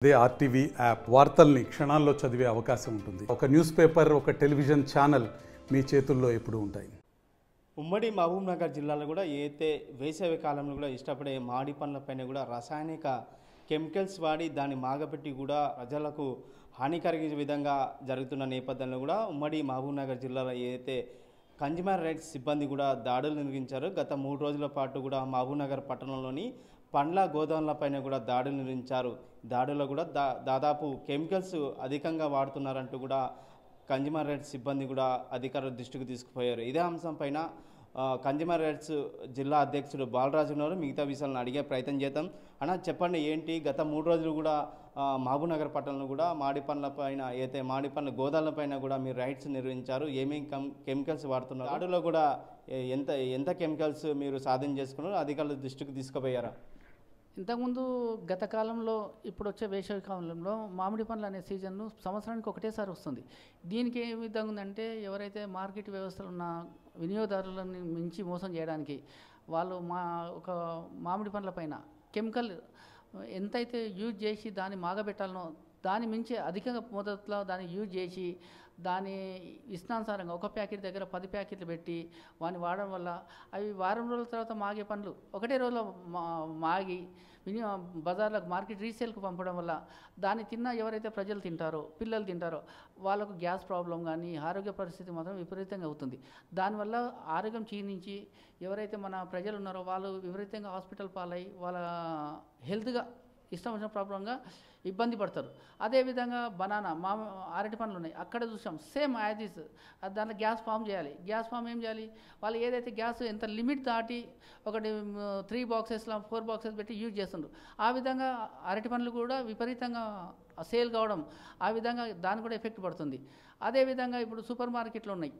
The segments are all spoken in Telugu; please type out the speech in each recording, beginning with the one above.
అదే ఆర్టీవీ యాప్ వార్తల్ని క్షణాల్లో చదివే అవకాశం ఉంటుంది. ఒక న్యూస్ పేపర్, ఒక టెలివిజన్ ఛానల్ మీ చేతుల్లో ఎప్పుడూ ఉంటాయి. ఉమ్మడి మహబూబ్నగర్ జిల్లాలో కూడా ఏదైతే వేసవి కాలంలో కూడా ఇష్టపడే మామిడి పండ్లపైన కూడా రాసాయనిక కెమికల్స్ వాడి దాన్ని మాగపెట్టి కూడా ప్రజలకు హాని కలిగే విధంగా జరుగుతున్న నేపథ్యంలో కూడా ఉమ్మడి మహబూబ్నగర్ జిల్లాలో ఏదైతే కన్జ్యూమర్ రైట్స్ సిబ్బంది కూడా దాడులు నిర్వహించారు. గత 3 రోజుల పాటు కూడా మహబూబ్నగర్ పట్టణంలోని పండ్ల గోదాములపైన కూడా దాడులు నిర్వహించారు. దాడుల్లో కూడా దాదాపు కెమికల్స్ అధికంగా వాడుతున్నారంటూ కూడా కన్జ్యూమర్ రైట్స్ సిబ్బంది కూడా అధికారుల దృష్టికి తీసుకుపోయారు. ఇదే అంశం పైన కన్జ్యూమర్ రైట్స్ జిల్లా అధ్యక్షుడు బాలరాజు ఉన్నారు. మిగతా విషయాలను అడిగే ప్రయత్నం చేద్దాం. అన్న, చెప్పండి, ఏంటి గత 3 రోజులు కూడా మహబూబ్నగర్ పట్టణంలో కూడా మామిడి పండ్ల పైన అయితే మామిడి పండ్ల గోదాముల పైన కూడా మీరు రైట్స్ నిర్వహించారు. ఏమేమి కెమికల్స్ వాడుతున్నారు, దాడులో కూడా ఎంత కెమికల్స్ మీరు సాధన చేసుకున్నారు, అధికారుల దృష్టికి తీసుకుపోయారా? ఇంతకుముందు గత కాలంలో ఇప్పుడు వచ్చే వేసవి కాలంలో మామిడి పండ్లు అనే సీజన్ను సంవత్సరానికి ఒకటేసారి వస్తుంది. దీనికి ఏ విధంగా ఉందంటే, ఎవరైతే మార్కెట్ వ్యవస్థలు ఉన్న వినియోగదారులను మించి మోసం చేయడానికి వాళ్ళు ఒక మామిడి పండ్ల పైన కెమికల్ ఎంతైతే యూజ్ చేసి దాన్ని మాగబెట్టాలనో దాని మించి అధిక మొదట్లో దాన్ని యూజ్ చేసి దాని ఇష్టానుసారంగా ఒక ప్యాకెట్ దగ్గర 10 ప్యాకెట్లు పెట్టి వాడిని వాడడం వల్ల అవి వారం రోజుల తర్వాత మాగే పండ్లు ఒకటే రోజులో మాగి బజార్లకు మార్కెట్ రీసేల్కి పంపడం వల్ల దాన్ని ఎవరైతే ప్రజలు తింటారో, పిల్లలు తింటారో వాళ్ళకు గ్యాస్ ప్రాబ్లం కానీ ఆరోగ్య పరిస్థితి మాత్రం విపరీతంగా అవుతుంది. దానివల్ల ఆరోగ్యం క్షీణించి ఎవరైతే మన ప్రజలు ఉన్నారో వాళ్ళు విపరీతంగా హాస్పిటల్ పాలై వాళ్ళ హెల్త్గా ఇష్టం వచ్చిన ప్రాబ్లంగా ఇబ్బంది పడతారు. అదేవిధంగా బనానా అరటి పండ్లు ఉన్నాయి, అక్కడ చూసాం సేమ్ యాజిస్ దాంట్లో గ్యాస్ ఫామ్ చేయాలి. గ్యాస్ ఫామ్ ఏం చేయాలి, వాళ్ళు ఏదైతే గ్యాస్ ఎంత లిమిట్ దాటి ఒకటి 3 బాక్సెస్లో 4 బాక్సెస్ పెట్టి యూజ్ చేస్తుండ్రు. ఆ విధంగా అరటి పండ్లు కూడా విపరీతంగా సేల్ కావడం, ఆ విధంగా దాని కూడా ఎఫెక్ట్ పడుతుంది. అదేవిధంగా ఇప్పుడు సూపర్ మార్కెట్లు ఉన్నాయి,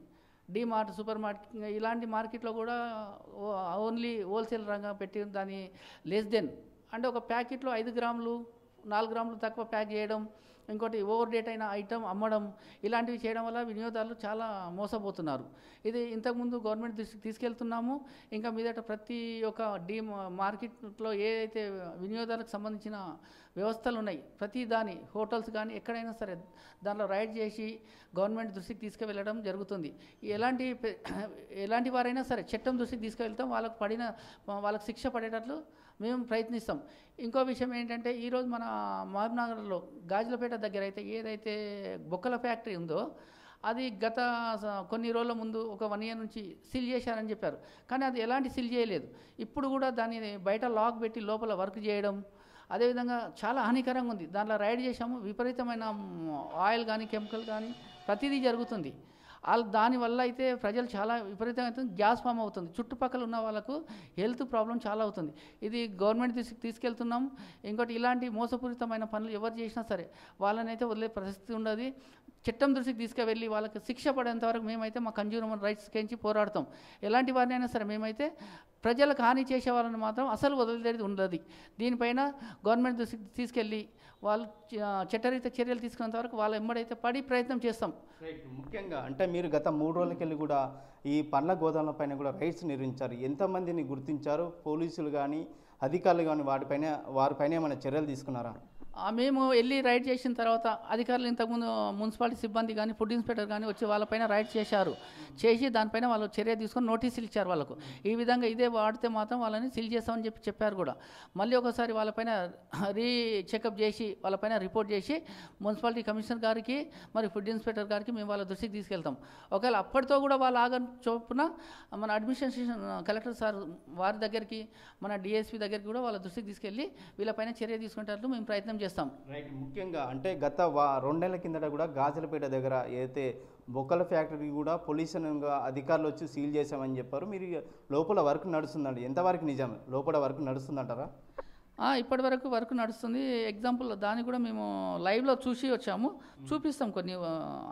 డిమార్ట్, సూపర్ మార్కెట్, ఇలాంటి మార్కెట్లో కూడా ఓన్లీ హోల్సేల్ రంగం పెట్టి దాన్ని లెస్ దెన్ అంటే ఒక ప్యాకెట్లో 5 గ్రాములు 4 గ్రాములు తక్కువ ప్యాక్ చేయడం, ఇంకోటి ఓవర్ డేట్ అయిన ఐటమ్ అమ్మడం, ఇలాంటివి చేయడం వల్ల వినియోగదారులు చాలా మోసపోతున్నారు. ఇది ఇంతకుముందు గవర్నమెంట్ దృష్టికి తీసుకెళ్తున్నాము. ఇంకా మీదట ప్రతి ఒక్క మార్కెట్లో ఏదైతే వినియోగదారులకు సంబంధించిన వ్యవస్థలు ఉన్నాయి ప్రతి దాని హోటల్స్ కానీ ఎక్కడైనా సరే దాంట్లో రైడ్ చేసి గవర్నమెంట్ దృష్టికి తీసుకువెళ్ళడం జరుగుతుంది. ఎలాంటి వారైనా సరే చట్టం దృష్టికి తీసుకువెళ్తాం, వాళ్ళకు శిక్ష పడేటట్లు మేము ప్రయత్నిస్తాం. ఇంకో విషయం ఏంటంటే, ఈరోజు మన మహబూబ్నగర్లో గాజులపేట దగ్గర అయితే ఏదైతే బొక్కల ఫ్యాక్టరీ ఉందో అది గత కొన్ని రోజుల ముందు ఒక 1 year నుంచి సీల్ చేశారని చెప్పారు. కానీ అది ఎలాంటి సీల్ చేయలేదు. ఇప్పుడు కూడా దాన్ని బయట లాక్ పెట్టి లోపల వర్క్ చేయడం, అదేవిధంగా చాలా హానికరంగా ఉంది. దాంట్లో రైడ్ చేసాము, విపరీతమైన ఆయిల్ కానీ కెమికల్ కానీ ప్రతిదీ జరుగుతుంది. దానివల్ల అయితే ప్రజలు చాలా విపరీతంగా గ్యాస్ ఫామ్ అవుతుంది, చుట్టుపక్కల ఉన్న వాళ్ళకు హెల్త్ ప్రాబ్లం చాలా అవుతుంది. ఇది గవర్నమెంట్ దృష్టికి తీసుకెళ్తున్నాం. ఇంకోటి, ఇలాంటి మోసపూరితమైన పనులు ఎవరు చేసినా సరే వాళ్ళని అయితే వదిలే పరిస్థితి ఉండదు. చట్టం దృష్టికి తీసుకువెళ్ళి వాళ్ళకి శిక్ష పడేంత వరకు మేమైతే మా కన్జ్యూమర్ రైట్స్ గురించి పోరాడతాం. ఎలాంటి వారినైనా సరే మేమైతే ప్రజలకు హాని చేసే వాళ్ళని మాత్రం అసలు వదిలేది ఉండదు. దీనిపైన గవర్నమెంట్ దృష్టికి తీసుకెళ్ళి వాళ్ళు చట్టరీత్యా చర్యలు తీసుకున్నంత వరకు వాళ్ళ ఎమ్మడైతే పడి ప్రయత్నం చేస్తాం. ముఖ్యంగా అంటే మీరు గత 3 రోజులకెళ్ళి కూడా ఈ పండ్ల గోదాముల పైన కూడా రైట్స్ నిర్వహించారు. ఎంతమందిని గుర్తించారు? పోలీసులు కానీ అధికారులు కానీ వారిపైన ఏమైనా చర్యలు తీసుకున్నారా? మేము వెళ్ళి రైడ్ చేసిన తర్వాత అధికారులు ఇంతకుముందు మున్సిపాలిటీ సిబ్బంది కానీ ఫుడ్ ఇన్స్పెక్టర్ కానీ వచ్చి వాళ్ళపైన రైడ్ చేసి దానిపైన వాళ్ళు చర్య తీసుకొని నోటీసులు ఇచ్చారు వాళ్ళకు. ఈ విధంగా ఇదే వాడితే మాత్రం వాళ్ళని సీల్ చేస్తామని చెప్పారు కూడా. మళ్ళీ ఒకసారి వాళ్ళపైన చెకప్ చేసి వాళ్ళపైన రిపోర్ట్ చేసి మున్సిపాలిటీ కమిషనర్ గారికి మరి ఫుడ్ ఇన్స్పెక్టర్ గారికి మేము వాళ్ళ దృష్టికి తీసుకెళ్తాం. ఒకవేళ అప్పటితో కూడా వాళ్ళు ఆగని చొప్పున మన అడ్మినిస్ట్రేషన్ కలెక్టర్ సార్ వారి దగ్గరికి, మన డిఎస్పీ దగ్గరికి కూడా వాళ్ళ దృష్టికి తీసుకెళ్ళి వీళ్ళపైన చర్య తీసుకునేటట్లు మేము ప్రయత్నం చేస్తాం. రైట్. ముఖ్యంగా అంటే గత 2 నెలల కిందట కూడా గాజులపేట దగ్గర ఏదైతే బొక్కల ఫ్యాక్టరీ కూడా పొల్యూషన్గా అధికారులు వచ్చి సీల్ చేశామని చెప్పారు. మీరు లోపల వర్క్ నడుస్తుందండి, ఎంతవరకు నిజం? లోపల వర్క్ నడుస్తుందంటారా? ఇప్పటి వరకు వర్క్ నడుస్తుంది. ఎగ్జాంపుల్ దాన్ని కూడా మేము లైవ్లో చూసి వచ్చాము, చూపిస్తాం, కొన్ని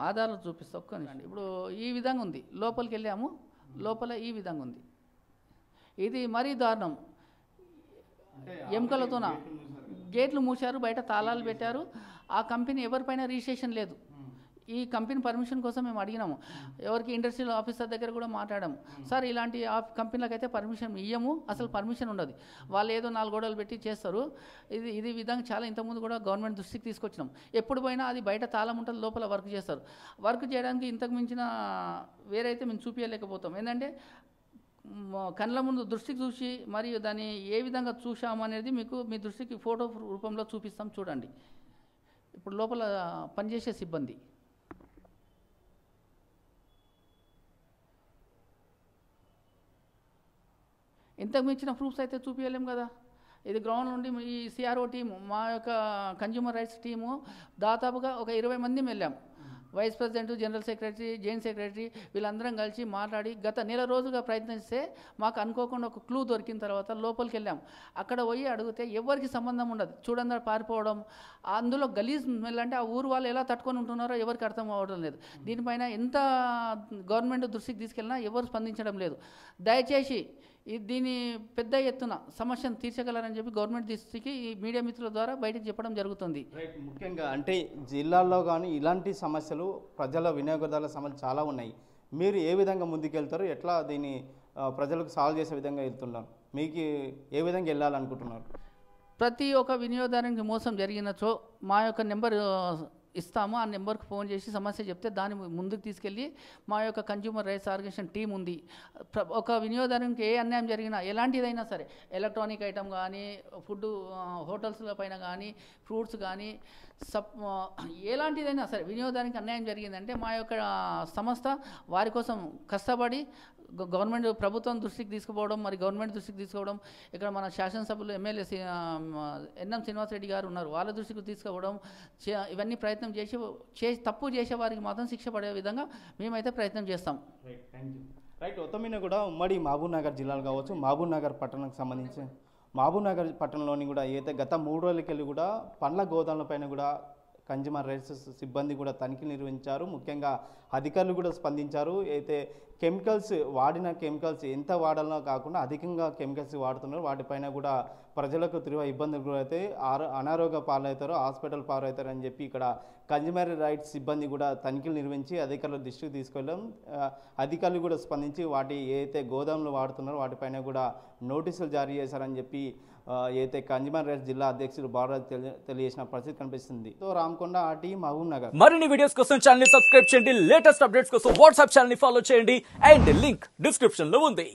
ఆధారాలు చూపిస్తాం. ఇప్పుడు ఈ విధంగా ఉంది, లోపలికి వెళ్ళాము, లోపల ఈ విధంగా ఉంది. ఇది మరీ దారుణం. ఎముకలతోన గేట్లు మూసారు, బయట తాళాలు పెట్టారు. ఆ కంపెనీ ఎవరిపైన రిజిస్ట్రేషన్ లేదు. ఈ కంపెనీ పర్మిషన్ కోసం మేము అడిగినాము, ఎవరికి ఇండస్ట్రియల్ ఆఫీసర్ దగ్గర కూడా మాట్లాడాము. సార్ ఇలాంటి కంపెనీలకు అయితే పర్మిషన్ ఇయ్యము, అసలు పర్మిషన్ ఉండదు, వాళ్ళు ఏదో 4 గోడలు పెట్టి చేస్తారు. ఇది విధంగా చాలా ఇంతకుముందు కూడా గవర్నమెంట్ దృష్టికి తీసుకొచ్చినాం. ఎప్పుడు పోయినా అది బయట తాళం ఉంటుంది, లోపల వర్క్ చేస్తారు. వర్క్ చేయడానికి ఇంతకు మించిన వేరే అయితే మేము చూపించలేకపోతాం. ఏంటంటే కళ్ళ ముందు దృష్టికి చూసి మరియు దాన్ని ఏ విధంగా చూసాము అనేది మీకు మీ దృష్టికి ఫోటో రూపంలో చూపిస్తాం, చూడండి. ఇప్పుడు లోపల పనిచేసే సిబ్బంది ఇంతకు మించిన ప్రూఫ్స్ అయితే చూపించలేం కదా. ఇది గ్రౌండ్ నుండి ఈ సిఆర్ఓ టీము, మా యొక్క కన్జ్యూమర్ రైట్స్ టీము దాదాపుగా ఒక 20 మంది వెళ్ళాం. Vice president, general secretary, joint secretary వీళ్ళందరం కలిసి మాట్లాడి గత నెల రోజులుగా ప్రయత్నిస్తే మాకు అనుకోకుండా ఒక క్లూ దొరికిన తర్వాత లోపలికి వెళ్ళాం. అక్కడ పోయి అడిగితే ఎవరికి సంబంధం ఉండదు, చూడండి పారిపోవడం, అందులో గలీజ్ స్మెల్, అంటే ఆ ఊరు వాళ్ళు ఎలా తట్టుకొని ఉంటున్నారో ఎవరికి అర్థం అవ్వడం లేదు. దీనిపైన ఎంత గవర్నమెంట్ దృష్టికి తీసుకెళ్ళినా ఎవరు స్పందించడం లేదు. దయచేసి దీని పెద్ద ఎత్తున సమస్యను తీర్చగలరని చెప్పి గవర్నమెంట్ దృష్టికి ఈ మీడియా మిత్రుల ద్వారా బయటకు చెప్పడం జరుగుతుంది. ముఖ్యంగా అంటే జిల్లాల్లో కానీ ఇలాంటి సమస్యలు, ప్రజల వినియోగదారుల సమస్యలు చాలా ఉన్నాయి. మీరు ఏ విధంగా ముందుకెళ్తారు, ఎట్లా దీన్ని ప్రజలకు సాల్వ్ చేసే విధంగా వెళ్తున్నారు, మీకు ఏ విధంగా వెళ్ళాలనుకుంటున్నారు? ప్రతి ఒక్క వినియోగదారునికి మోసం జరిగినచో మా యొక్క నెంబర్ ఇస్తాము, ఆ నెంబర్కి ఫోన్ చేసి సమస్య చెప్తే దాన్ని ముందుకు తీసుకెళ్ళి మా యొక్క కన్జ్యూమర్ రైట్స్ ఆర్గనైజేషన్ టీం ఉంది. ఒక వినియోగదారునికి ఏ అన్యాయం జరిగినా ఎలాంటిదైనా సరే, ఎలక్ట్రానిక్ ఐటమ్ కానీ, ఫుడ్ హోటల్స్ల పైన కానీ, ఫ్రూట్స్ కానీ, ఎలాంటిదైనా సరే వినియోగదారునికి అన్యాయం జరిగిందంటే మా యొక్క సంస్థ వారి కోసం కష్టపడి గవర్నమెంట్ ప్రభుత్వం దృష్టికి తీసుకుపోవడం, మరి గవర్నమెంట్ దృష్టికి తీసుకోవడం, ఇక్కడ మన శాసనసభ్యులు ఎమ్మెల్యే ఎన్ఎం శ్రీనివాసరెడ్డి గారు ఉన్నారు, వాళ్ళ దృష్టికి తీసుకుపోవడం, ఇవన్నీ ప్రయత్నం చేసి తప్పు చేసే వారికి మాత్రం శిక్ష పడే విధంగా మేమైతే ప్రయత్నం చేస్తాం. రైట్. మొత్తం మీద కూడా ఉమ్మడి మహబూబ్ నగర్ జిల్లాలు కావచ్చు, మహబూబ్ నగర్ పట్టణానికి సంబంధించి మహబూబ్ నగర్ పట్టణంలోని కూడా అయితే గత 3 రోజులకెళ్ళి కూడా పండ్ల గోదాముల పైన కూడా కన్జ్యూమర్ రైట్స్ సిబ్బంది కూడా తనిఖీలు నిర్వహించారు. ముఖ్యంగా అధికారులు కూడా స్పందించారు. అయితే వాడిన కెమికల్స్ ఎంత వాడాలో కాకుండా అధికంగా కెమికల్స్ వాడుతున్నారు, వాటిపైన కూడా ప్రజలకు తీవ్ర ఇబ్బందులు కూడా అయితే అనారోగ్య పాలవుతారు, హాస్పిటల్ పాలవుతారు అని చెప్పి ఇక్కడ కన్జ్యూమర్ రైట్స్ సిబ్బంది కూడా తనిఖీలు నిర్వహించి అధికారుల దృష్టికి తీసుకెళ్ళడం, అధికారులు కూడా స్పందించి వాటి ఏదైతే గోదాములు వాడుతున్నారో వాటిపైన కూడా నోటీసులు జారీ చేశారని చెప్పి అయితే కన్జ్యూమర్ రైట్స్ జిల్లా అధ్యక్షుడు బాలరాజ్ తెలియజేసిన పరిస్థితి కనిపిస్తుంది. సో రామకొండ, ఆర్టీ, మహబూబ్ నగర్. మరిన్ని వీడియోస్ కోసం ఛానల్ ని సబ్స్క్రైబ్ చేయండి, లేటెస్ట్ అప్డేట్స్ కోసం వాట్సాప్ ఛానల్ ని ఫాలో చేయండి, అండ్ లింక్ డిస్క్రిప్షన్ లో ఉంది.